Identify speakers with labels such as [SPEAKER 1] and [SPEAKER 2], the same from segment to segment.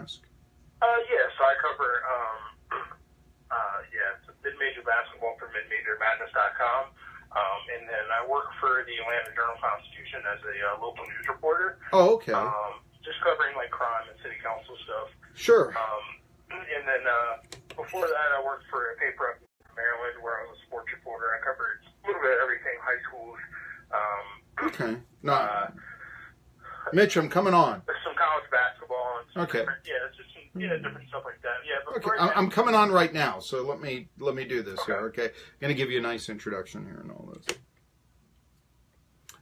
[SPEAKER 1] ask?
[SPEAKER 2] Yes, I cover, it's mid-major basketball for midmajormadness.com. And then I work for the Atlanta Journal-Constitution as a local news reporter.
[SPEAKER 1] Oh, okay.
[SPEAKER 2] Just covering like crime and city council stuff.
[SPEAKER 1] Sure.
[SPEAKER 2] And then before that, I worked for a paper up in Maryland where I was a sports reporter. I covered a little bit of everything, high schools.
[SPEAKER 1] Okay. No. Mitch, I'm coming on.
[SPEAKER 2] Some college basketball. And
[SPEAKER 1] okay.
[SPEAKER 2] It's just different stuff like that. Yeah. But
[SPEAKER 1] okay. I'm coming on right now, so let me do this here. Okay. I'm going to give you a nice introduction here and all this.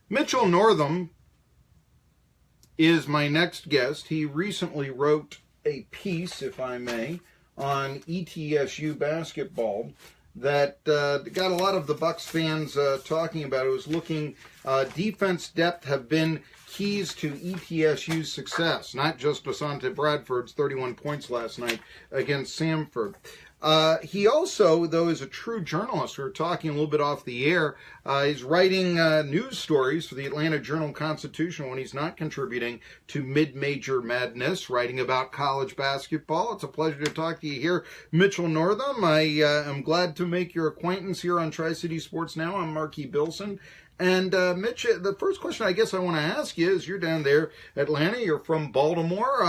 [SPEAKER 1] Mitchell Northam is my next guest. He recently wrote a piece, if I may, on ETSU basketball that got a lot of the Bucs fans talking about. It was looking, defense depth have been keys to ETSU's success, not just Asante Bradford's 31 points last night against Samford. He also, though, is a true journalist. We were talking a little bit off the air. He's writing news stories for the Atlanta Journal-Constitution when he's not contributing to Mid-Major Madness, writing about college basketball. It's a pleasure to talk to you here, Mitchell Northam. I am glad to make your acquaintance here on Tri-City Sports Now. I'm Marky Billson. And Mitch, the first question I guess I want to ask you is, you're down there, Atlanta, you're from Baltimore.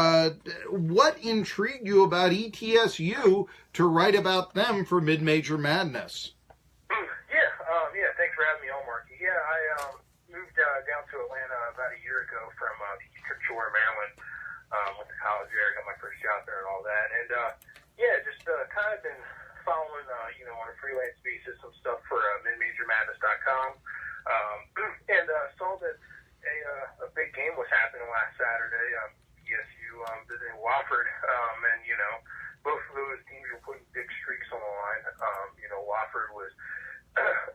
[SPEAKER 1] What intrigued you about ETSU to write about them for Mid-Major Madness?
[SPEAKER 2] Thanks for having me on, Marky. Yeah, I moved down to Atlanta about a year ago from the Eastern Shore, Maryland. Went to college there, got my first job there and all that. And just kind of been following, on a freelance basis some stuff for midmajormadness.com. And saw that a big game was happening last Saturday. ETSU visiting Wofford, and both of those teams were putting big streaks on the line. Wofford was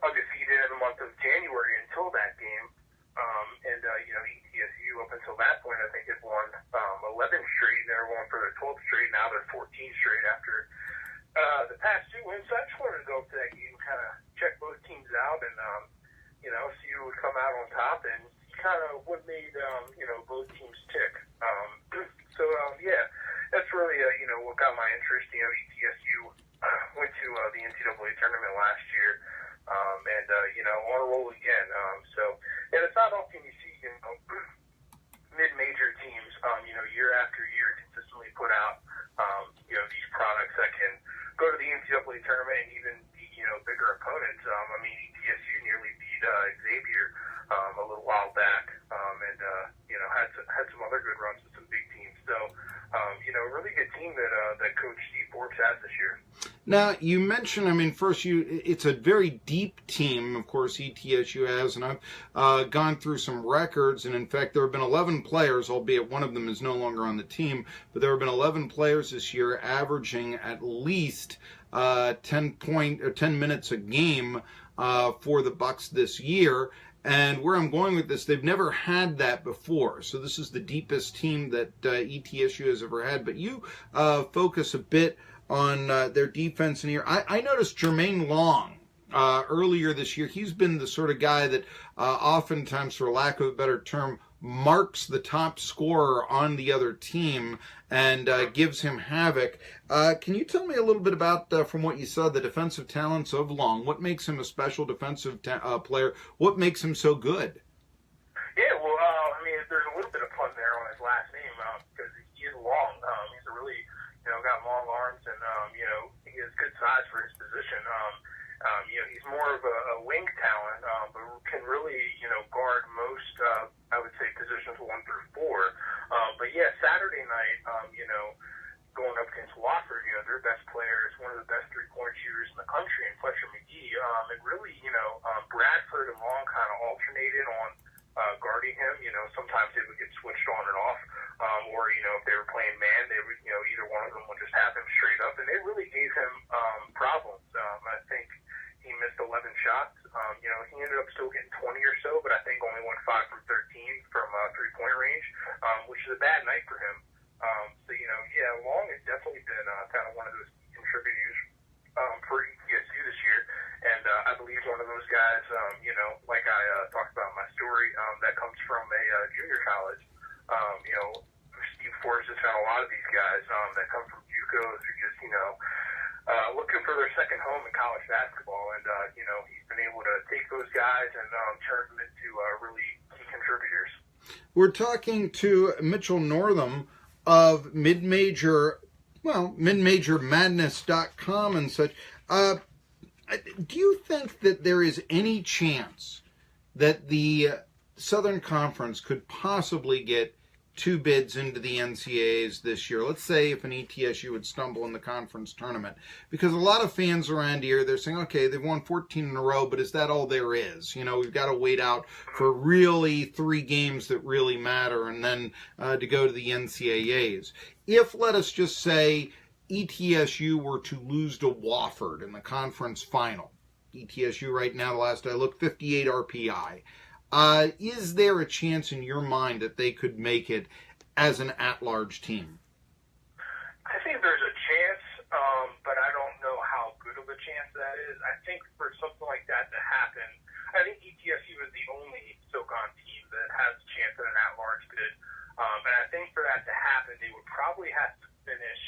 [SPEAKER 2] undefeated in the month of January until that game, and ETSU up until that point I think had won 11 straight. They were going for their 12th straight. Now they're 14 straight after the past two wins. So I just wanted to go up to that game, kind of check both teams out, and see who would come out on top, and kind of what made, both teams tick. That's really, what got my interest. ETSU went to the NCAA tournament last year, and on a roll again. And it's not often you see, mid-major teams, year after year consistently put out, these products that can go to the NCAA tournament and even beat, bigger opponents. ETSU nearly beat Xavier a little while back, and had some other good runs with some big teams. So, a really good team that Coach Steve Forbes has this year.
[SPEAKER 1] Now, you mentioned, first, it's a very deep team, of course, ETSU has, and I've gone through some records, and in fact, there have been 11 players, albeit one of them is no longer on the team, but there have been 11 players this year averaging at least 10 minutes a game for the Bucs this year. And where I'm going with this, they've never had that before. So this is the deepest team that ETSU has ever had. But you focus a bit on their defense in here. I noticed Jermaine Long earlier this year. He's been the sort of guy that oftentimes, for lack of a better term, marks the top scorer on the other team and gives him havoc. Can you tell me a little bit about, from what you saw, the defensive talents of Long? What makes him a special defensive player? What makes him so good?
[SPEAKER 2] Yeah, well, there's a little bit of fun there on his last name because he is long. He's a really, got long arms, and, he has good size for his position. He's more of a wing talent, but can really, guard most, I would say, positions 1 through 4. But yeah, Saturday night, going up against Wofford, their best player is one of the best three-point shooters in the country, in Fletcher McGee. And really, Bradford and Long kind of alternated on guarding him. Sometimes they would get switched on and off, or if they were playing man, they would, either one of them would just have him straight up, and it really gave him problems. I think he missed 11 shots. He ended up still getting 20 or so, but I think only went 5 from 13 from three-point range, which is a bad night for him. Long has definitely been kind of one of those contributors for ETSU this year, and I believe one of those guys, like I talked about in my story, that comes from a junior college. Steve Forbes has found a lot of these guys that come from JUCOs who just, looking for their second home in college basketball. And, he's been able to take those guys and turn them into really key contributors.
[SPEAKER 1] We're talking to Mitchell Northam of midmajormadness.com and such. Do you think that there is any chance that the Southern Conference could possibly get 2 bids into the NCAAs this year? Let's say if an ETSU would stumble in the conference tournament. Because a lot of fans around here, they're saying, okay, they've won 14 in a row, but is that all there is? We've got to wait out for really 3 games that really matter and then to go to the NCAAs. If, let us just say, ETSU were to lose to Wofford in the conference final. ETSU right now, the last I looked, 58 RPI. Is there a chance in your mind that they could make it as an at-large team?
[SPEAKER 2] I think there's a chance, but I don't know how good of a chance that is. I think for something like that to happen, I think ETSU is the only SoCon team that has a chance at an at-large bid. And I think for that to happen, they would probably have to finish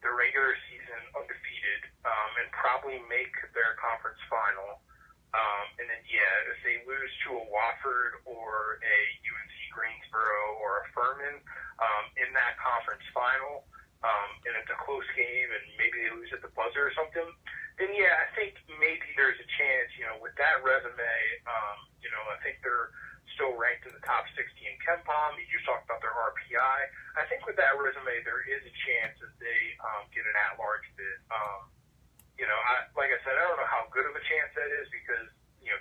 [SPEAKER 2] the regular season undefeated and probably make their conference final. And then, if they lose to a Wofford or a UNC Greensboro or a Furman in that conference final, and it's a close game and maybe they lose at the buzzer or something, then, I think maybe there's a chance, with that resume, I think they're still ranked in the top 60 in KenPom. You just talked about their RPI. I think with that resume, there is a chance that they get an at-large bid. Like I said, I don't know how good of a chance that is because,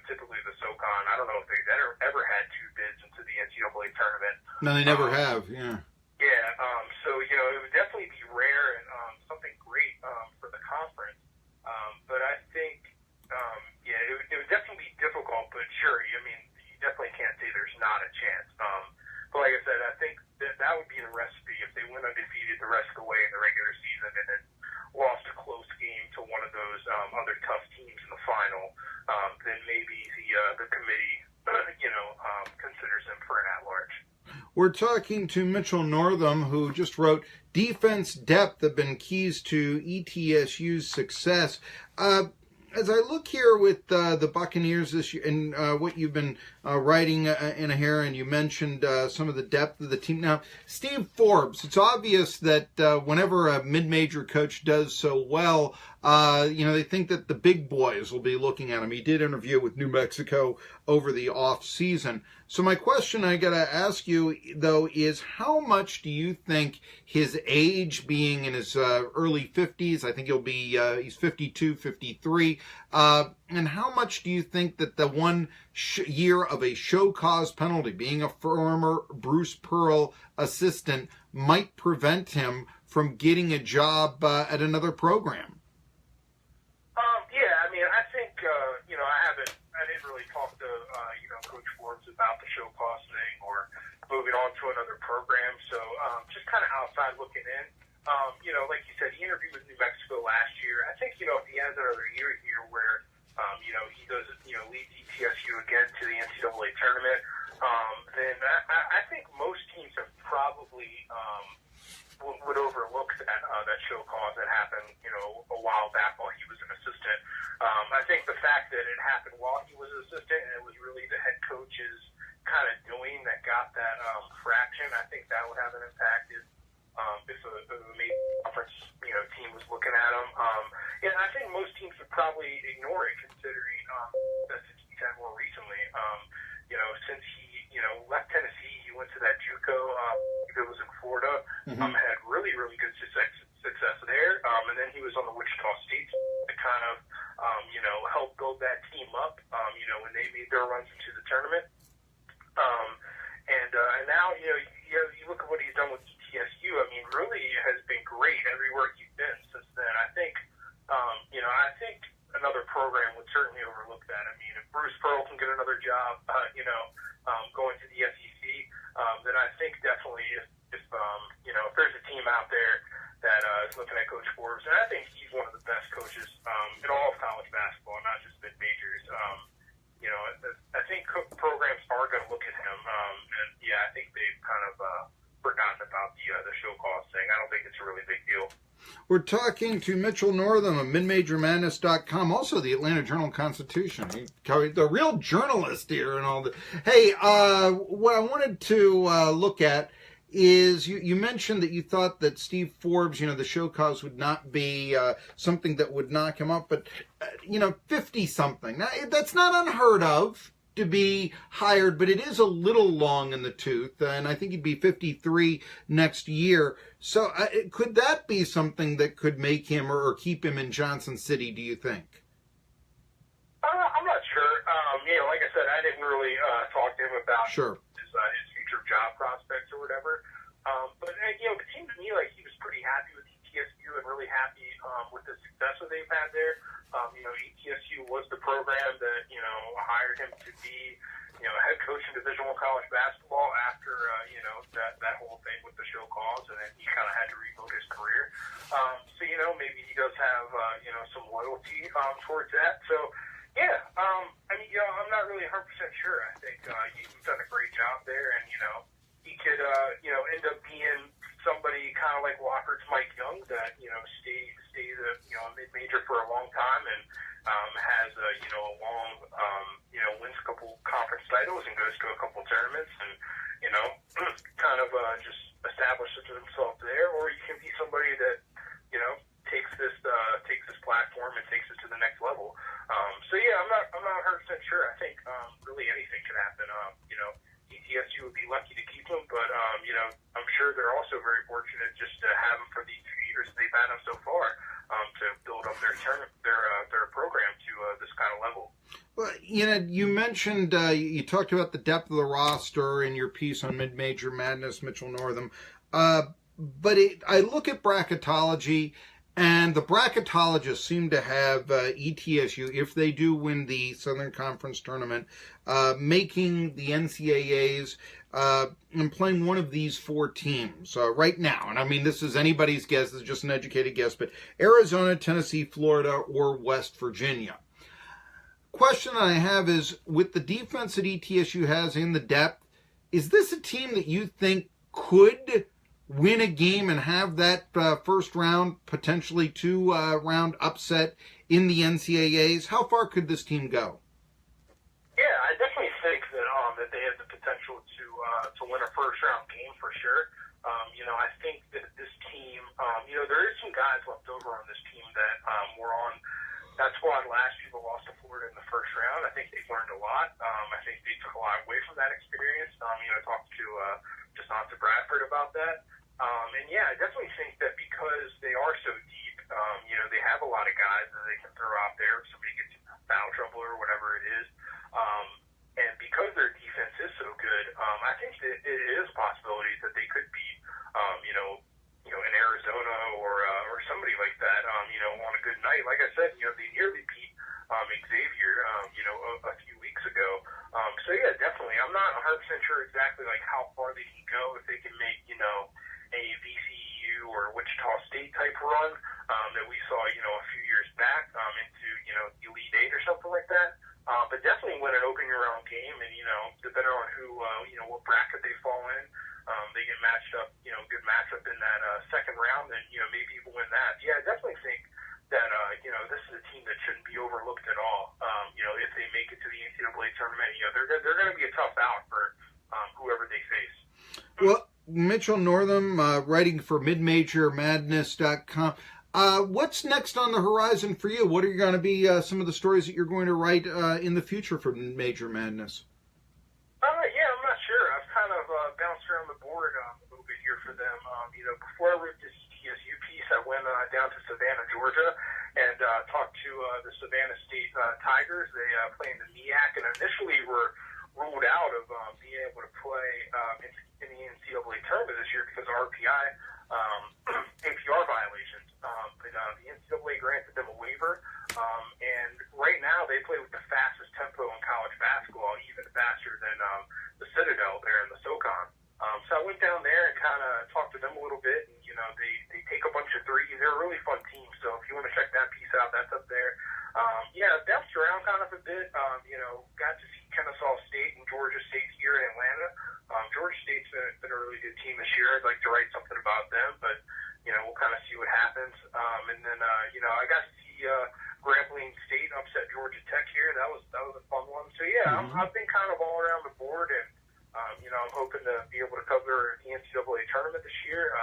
[SPEAKER 2] typically the SoCon, I don't know if they've ever had 2 bids into the NCAA tournament.
[SPEAKER 1] No, they never have, yeah.
[SPEAKER 2] Yeah, so, it would definitely be rare and something great for the conference. But I think, it would definitely be difficult, but sure, you definitely can't say there's not a chance. But like I said, I think that would be the recipe if they went undefeated the rest of the way in the regular season and then lost a close game to one of those other tough teams in the final, then maybe the committee, considers them for an at-large.
[SPEAKER 1] We're talking to Mitchell Northam, who just wrote, Defense Depth have been keys to ETSU's success. As I look here with the Buccaneers this year and what you've been writing in here, and you mentioned some of the depth of the team. Now, Steve Forbes, it's obvious that whenever a mid-major coach does so well, they think that the big boys will be looking at him. He did interview with New Mexico over the off season. So my question I got to ask you, though, is how much do you think his age, being in his early 50s, I think he's 52, 53, and how much do you think that the 1 year of a show cause penalty, being a former Bruce Pearl assistant, might prevent him from getting a job at another program?
[SPEAKER 2] I think, I didn't really talk to, Coach Forbes about the show cause thing or moving on to another program. So, just kind of outside looking in, like you said, he interviewed with New Mexico last year. I think, if he has another year here where, he does, lead ETSU again to the NCAA tournament, then I think most teams have probably, would overlook that show cause that happened, a while back while he was an assistant. I think the fact that it happened while he was an assistant and it was really the head coach's kind of doing that got that fraction, I think that would have an impact if a major conference team was looking at him. I think most teams would probably ignore it considering that he's had more recently. Since he left Tennessee, he went to that JUCO that was in Florida, had really, really good success there, and then he was on the Wichita State to kind of help build that team up, when they made their runs into the tournament. And now, you look at what he's done with ETSU, really has been great everywhere he's been since then. I think another program would certainly overlook that. If Bruce Pearl can get another job, going to the SEC, then I think definitely if there's a team out there that is looking at Coach Forbes, and I think he's one of the best coaches in all of college basketball, not just mid-majors. I think programs are going to look at him, and I think they've kind of forgotten about the show cause thing. I don't think it's a really big deal.
[SPEAKER 1] We're talking to Mitchell Northam of MidMajorMadness.com, also the Atlanta Journal-Constitution. The real journalist here and all that. Hey, what I wanted to look at is you mentioned that you thought that Steve Forbes, the show cause would not be something that would knock him up, but 50-something. Now, that's not unheard of to be hired, but it is a little long in the tooth, and I think he'd be 53 next year. So could that be something that could make him or keep him in Johnson City, do you think?
[SPEAKER 2] I'm not sure. Like I said, I didn't really talk to him about his future job prospects or whatever. But it seemed to me like he was pretty happy with ETSU and really happy with the success that they've had there. ETSU was the program that, hired him to be, head coach in Division I college basketball after, that whole thing with the show cause, and then he kind of had to rebuild his career. Maybe he does have, some loyalty towards that. So, I'm not really 100% sure. I think he's done a great job there, and, he could, end up being somebody kind of like Wofford's Mike Young that, stays a mid-major for a long time and has a long, wins a couple conference titles and goes to a couple tournaments and, kind of just establishes himself there. Or you can be somebody that, takes this platform and takes it to the next level. I'm not 100% sure. I think really anything could happen. ETSU would be lucky to keep him, but I'm sure they're also very fortunate just to have him for the 2 years they've had him so far to build up their program to this kind of level.
[SPEAKER 1] Well, you mentioned you talked about the depth of the roster in your piece on Mid-Major Madness, Mitchell Northam, but I look at bracketology. And the bracketologists seem to have ETSU, if they do win the Southern Conference tournament, making the NCAAs and playing one of these 4 teams right now. And I mean, this is anybody's guess. This is just an educated guess. But Arizona, Tennessee, Florida, or West Virginia. Question I have is, with the defense that ETSU has in the depth, is this a team that you think could win a game and have that first round, potentially 2-round upset in the NCAAs? How far could this team go?
[SPEAKER 2] Yeah, I definitely think that they have the potential to win a first round game for sure. I think that this team, there is some guys left over on this team that were on that squad last year, but lost to Florida in the first round. I think they've learned a lot. I think they took a lot away from that experience. I talked to Bradford about that. I definitely think that because they are so deep, they have a lot of guys that they can throw out there if somebody gets in foul trouble or whatever it is. And because their defense is so good, I think that it is a possibility that they could beat, in Arizona or somebody like that, on a good night. Like I said, they nearly beat Xavier, a few weeks ago. Definitely. I'm not 100% sure exactly like how far they can go if they can make, a VCU or Wichita State type run that we saw, a few years back into, Elite Eight or something like that. But definitely win an opening round game, and depending on who, what bracket they fall in, they get matched up, good matchup in that second round, and maybe even win that. Yeah, I definitely think that this is a team that shouldn't be overlooked at all. If they make it to the NCAA tournament, they're going to be a tough out for whoever they face.
[SPEAKER 1] Well, Mitchell Northam, writing for MidMajorMadness.com. What's next on the horizon for you? What are going to be some of the stories that you're going to write in the future for Major Madness?
[SPEAKER 2] I'm not sure. I've kind of bounced around the board a little bit here for them. Before I wrote this ETSU piece, I went down to Savannah, Georgia, and talked to the Savannah State Tigers. They play in the MEAC, and initially were ruled out of being able to play in the NCAA tournament this year because of RPI APR violations. But the NCAA granted them a waiver, and right now they play with the fastest tempo in college basketball, even faster than the Citadel there in the SoCon. So I went down there and kind of talked to them a little bit, and they take a bunch of threes. They're a really fun team, so if you want to check that piece out, that's up there. Bounced around kind of a bit. Got to see Kennesaw State and Georgia State here in Atlanta. Georgia State's been a really good team this year. I'd like to write something about them, but we'll kind of see what happens. And then I got to see Grambling State upset Georgia Tech here. That was a fun one. So yeah, I've been kind of all around the board, and I'm hoping to be able to cover the NCAA tournament this year.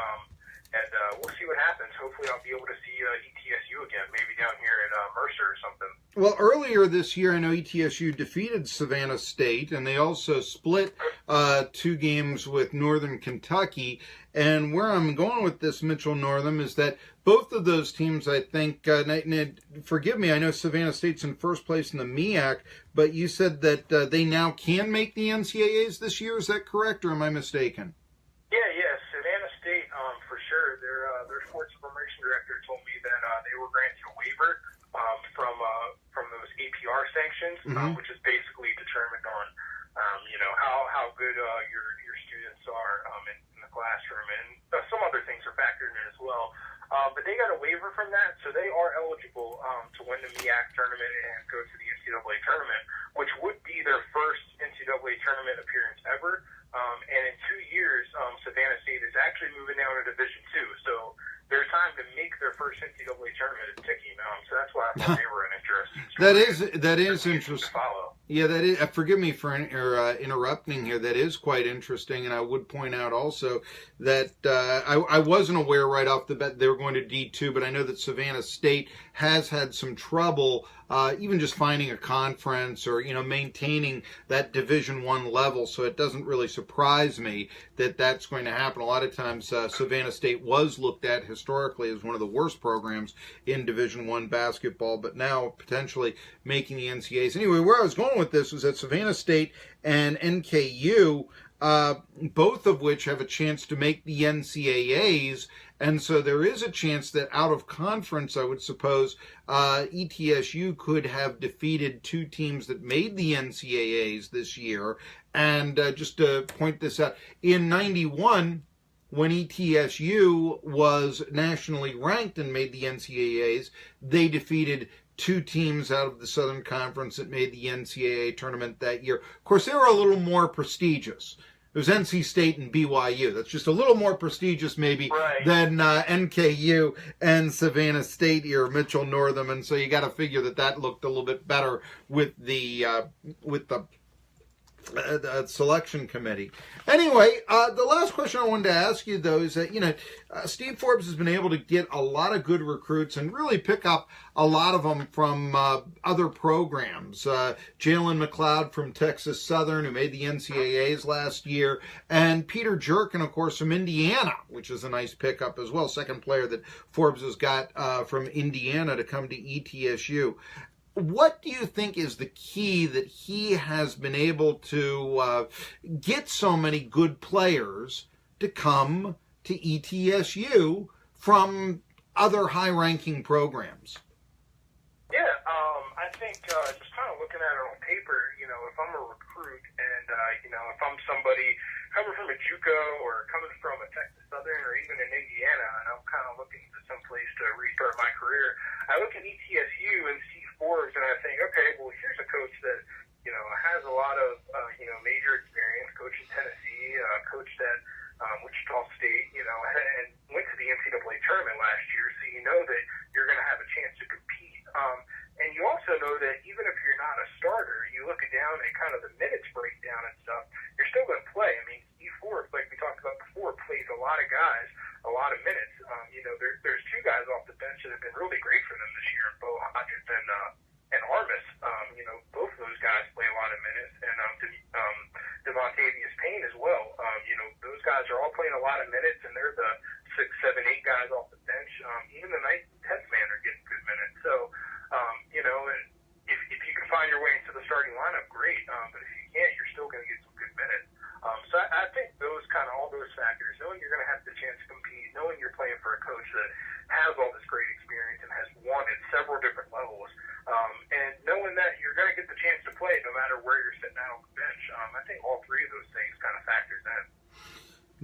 [SPEAKER 2] And we'll see what happens. Hopefully, I'll be able to see ETSU again, maybe down here at Mercer or something.
[SPEAKER 1] Well, earlier this year, I know ETSU defeated Savannah State, and they also split 2 games with Northern Kentucky. And where I'm going with this, Mitchell Northam, is that both of those teams, I think, forgive me, I know Savannah State's in first place in the MEAC, but you said that they now can make the NCAAs this year. Is that correct, or am I mistaken?
[SPEAKER 2] Yeah, Savannah State, for sure. Their sports information director told me that they were granted a waiver from those APR sanctions, which is basically determined on how good your students are in the classroom, and some other things are factored in as well. But they got a waiver from that, so they are eligible to win the MEAC tournament and go to the NCAA tournament, which would be their first NCAA tournament appearance ever. And in 2 years, Savannah State is actually moving down to Division II. So their time to make their first NCAA tournament is ticking. So that's why I thought they were an interesting.
[SPEAKER 1] That is interesting. Yeah, that is. Forgive me for interrupting here. That is quite interesting, and I would point out also that I wasn't aware right off the bat they were going to D2, but I know that Savannah State has had some trouble, even just finding a conference or maintaining that Division I level. So it doesn't really surprise me that that's going to happen. A lot of times, Savannah State was looked at historically as one of the worst programs in Division I basketball, but now potentially making the NCAAs. Anyway, where I was going with this was that Savannah State and NKU, both of which have a chance to make the NCAAs, and so there is a chance that out of conference, I would suppose, ETSU could have defeated 2 teams that made the NCAAs this year. And just to point this out, in 91, when ETSU was nationally ranked and made the NCAAs, they defeated 2 teams out of the Southern Conference that made the NCAA tournament that year. Of course, they were a little more prestigious. It was NC State and BYU. That's just a little more prestigious, maybe, than NKU and Savannah State here, Mitchell Northam. And so you got to figure that looked a little bit better with the selection committee. Anyway, the last question I wanted to ask you, though, is that, Steve Forbes has been able to get a lot of good recruits and really pick up a lot of them from other programs. Jalen McLeod from Texas Southern, who made the NCAAs last year, and Peter Jerkin, of course, from Indiana, which is a nice pickup as well. Second player that Forbes has got from Indiana to come to ETSU. What do you think is the key that he has been able to get so many good players to come to ETSU from other high-ranking programs?
[SPEAKER 2] Yeah, I think just kind of looking at it on paper, if I'm a recruit and, if I'm somebody coming from a JUCO or coming from a Texas Southern or even in Indiana, and I'm kind of looking for some place to restart my career, I look at ETSU and see Forbes, and I think, okay, well, here's a coach that, has a lot of, major experience, coached in Tennessee, coached at Wichita State, and went to the NCAA tournament last year, so you know that you're going to have a chance to compete. And you also know that even if you're not a starter, you look down at kind of the minutes breakdown and stuff, you're still going to play. I mean, Steve Forbes, like we talked about before, plays a lot of guys, a lot of minutes. There's 2 guys off the bench that have been really great for them this year, Bo Hodges and Armis. Both of those guys play a lot of minutes, and Devontavious Payne as well. Those guys are all playing a lot of minutes, and they're the 6, 7, 8 guys off the bench. Even the 9th and 10th man are getting good minutes. So, if you can find your way into the starting lineup, great. But if you can't, you're still going to get some good minutes. So I think all those factors, knowing you're going to have the chance to compete, knowing you're playing for a coach that has all this great experience and has won at several different levels, and knowing that you're going to get the chance to play no matter where you're sitting out on the bench, I think all 3 of those things kind of factors in.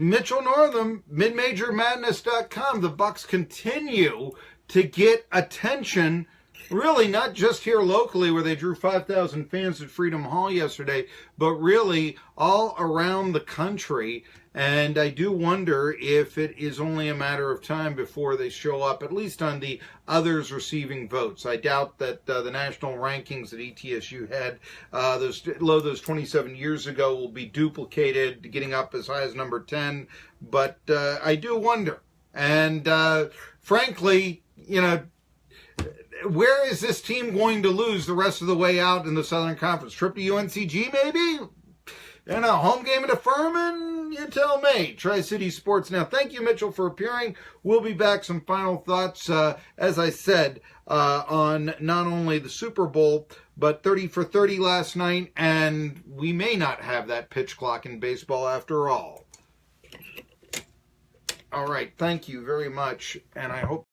[SPEAKER 1] Mitchell Northam, MidMajorMadness.com. The Bucks continue to get attention Really, not just here locally where they drew 5,000 fans at Freedom Hall yesterday, but really all around the country. And I do wonder if it is only a matter of time before they show up, at least on the others receiving votes. I doubt that the national rankings that ETSU had those 27 years ago will be duplicated, getting up as high as number 10. But I do wonder. And frankly, where is this team going to lose the rest of the way out in the Southern Conference? Trip to UNCG, maybe? And a home game at Furman? You tell me. Tri-City Sports Now. Thank you, Mitchell, for appearing. We'll be back. Some final thoughts, as I said, on not only the Super Bowl, but 30 for 30 last night, and we may not have that pitch clock in baseball after all. All right. Thank you very much, and I hope